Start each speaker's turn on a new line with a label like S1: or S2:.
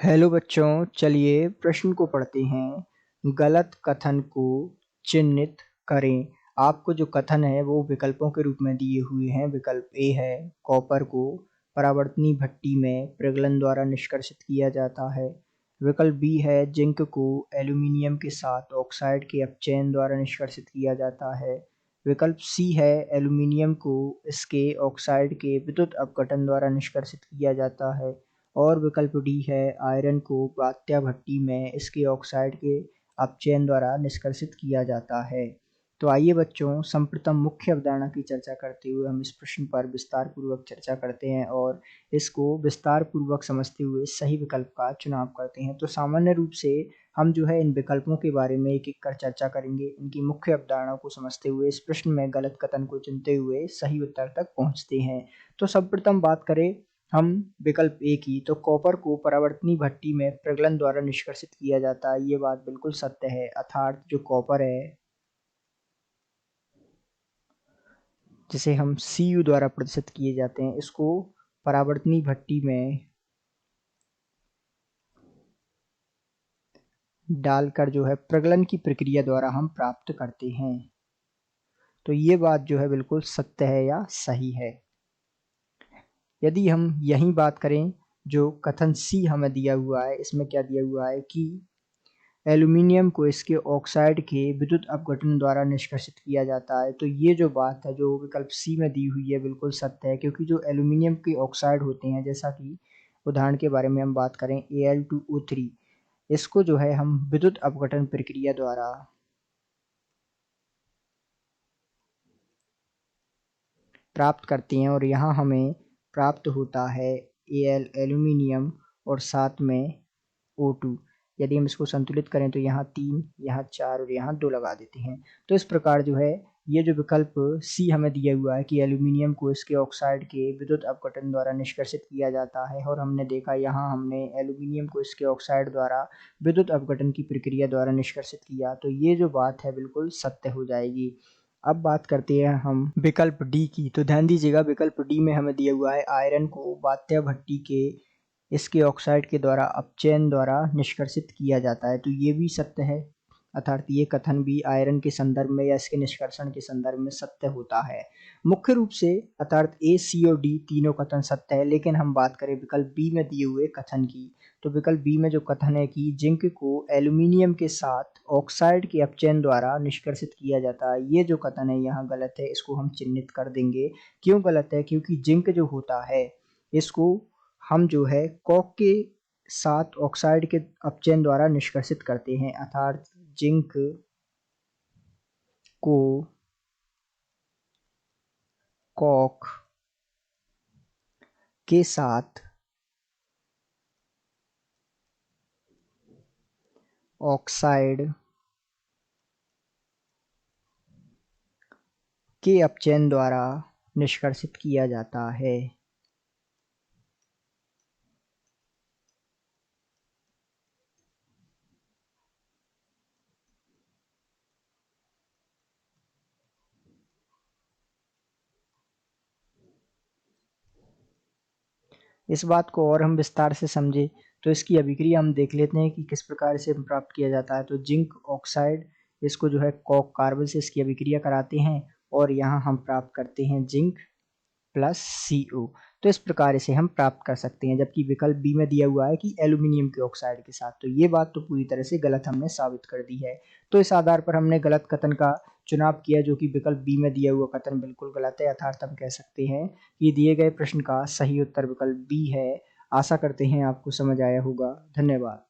S1: Hello बच्चों, चलिए प्रश्न को पढ़ते हैं। गलत कथन को चिन्हित करें। आपको जो कथन है वो विकल्पों के रूप में दिए हुए हैं। विकल्प ए है, कॉपर को परावर्तनी भट्टी में प्रगलन द्वारा निष्कर्षित किया जाता है। विकल्प बी है, जिंक को एल्यूमीनियम के साथ ऑक्साइड के अपचयन द्वारा निष्कर्षित किया जाता है। विकल्प सी है, एल्यूमीनियम को इसके ऑक्साइड के विद्युत अपघटन द्वारा निष्कर्षित किया जाता है। और विकल्प डी है, आयरन को बात्या भट्टी में इसके ऑक्साइड के अपचयन द्वारा निष्कर्षित किया जाता है। तो आइए बच्चों, सर्वप्रथम मुख्य अवधारणा की चर्चा करते हुए हम इस प्रश्न पर विस्तार पूर्वक चर्चा करते हैं और इसको विस्तार पूर्वक समझते हुए सही विकल्प का चुनाव करते हैं। तो सामान्य रूप से हम जो है इन विकल्पों के बारे में एक एक कर चर्चा करेंगे। इनकी मुख्य अवधारणाओं को समझते हुए इस प्रश्न में गलत कथन को चुनते हुए सही उत्तर तक पहुंचते हैं। तो सर्वप्रथम बात करें हम विकल्प ए की, तो कॉपर को परावर्तनी भट्टी में प्रगलन द्वारा निष्कर्षित किया जाता है। ये बात बिल्कुल सत्य है। अर्थात जो कॉपर है जिसे हम Cu द्वारा प्रदर्शित किए जाते हैं, इसको परावर्तनी भट्टी में डालकर जो है प्रगलन की प्रक्रिया द्वारा हम प्राप्त करते हैं। तो ये बात जो है बिल्कुल सत्य है या सही है। यदि हम यही बात करें, जो कथन सी हमें दिया हुआ है, इसमें क्या दिया हुआ है कि एल्यूमीनियम को इसके ऑक्साइड के विद्युत अपघटन द्वारा निष्कर्षित किया जाता है। तो ये जो बात है जो विकल्प सी में दी हुई है बिल्कुल सत्य है, क्योंकि जो एल्यूमीनियम के ऑक्साइड होते हैं, जैसा कि उदाहरण के बारे में हम बात करें Al2O3, इसको जो है हम विद्युत अपघटन प्रक्रिया द्वारा प्राप्त करते हैं और यहाँ हमें प्राप्त होता है Al एल्यूमीनियम और साथ में O2। यदि हम इसको संतुलित करें तो यहाँ 3, यहाँ 4 और यहाँ 2 लगा देते हैं। तो इस प्रकार जो है ये जो विकल्प सी हमें दिया हुआ है कि एल्यूमीनियम को इसके ऑक्साइड के विद्युत अपघटन द्वारा निष्कर्षित किया जाता है, और हमने देखा यहाँ हमने एल्यूमीनियम को इसके ऑक्साइड द्वारा विद्युत अपघटन की प्रक्रिया द्वारा निष्कर्षित किया, तो ये जो बात है बिल्कुल सत्य हो जाएगी। अब बात करते हैं हम विकल्प डी की। तो ध्यान दीजिएगा, विकल्प डी में हमें दिया हुआ है आयरन को बात्या भट्टी के इसके ऑक्साइड के द्वारा अपचयन द्वारा निष्कर्षित किया जाता है। तो ये भी सत्य है। अर्थात ये कथन भी आयरन के संदर्भ में या इसके निष्कर्षण के संदर्भ में सत्य होता है। मुख्य रूप से अर्थात ए, सी और डी तीनों कथन सत्य है। लेकिन हम बात करें विकल्प बी में दिए हुए कथन की, तो विकल्प बी में जो कथन है कि जिंक को एल्यूमीनियम के साथ ऑक्साइड के अपचयन द्वारा निष्कर्षित किया जाता है, ये जो कथन है यहाँ गलत है। इसको हम चिन्हित कर देंगे। क्यों गलत है? क्योंकि जिंक जो होता है इसको हम जो है कॉक के साथ ऑक्साइड के अपचयन द्वारा निष्कर्षित करते हैं। अर्थात जिंक को कॉक के साथ ऑक्साइड के अपचयन द्वारा निष्कर्षित किया जाता है। इस बात को और हम विस्तार से समझे तो इसकी अभिक्रिया हम देख लेते हैं कि किस प्रकार से प्राप्त किया जाता है। तो जिंक ऑक्साइड, इसको जो है कॉक कार्बन से इसकी अभिक्रिया कराते हैं और यहाँ हम प्राप्त करते हैं जिंक प्लस CO। तो इस प्रकार इसे हम प्राप्त कर सकते हैं। जबकि विकल्प बी में दिया हुआ है कि एल्यूमिनियम के ऑक्साइड के साथ, तो ये बात तो पूरी तरह से गलत हमने साबित कर दी है। तो इस आधार पर हमने गलत कथन का चुनाव किया, जो कि विकल्प बी में दिया हुआ कथन बिल्कुल गलत है। अर्थात हम कह सकते हैं कि दिए गए प्रश्न का सही उत्तर विकल्प बी है। आशा करते हैं आपको समझ आया होगा। धन्यवाद।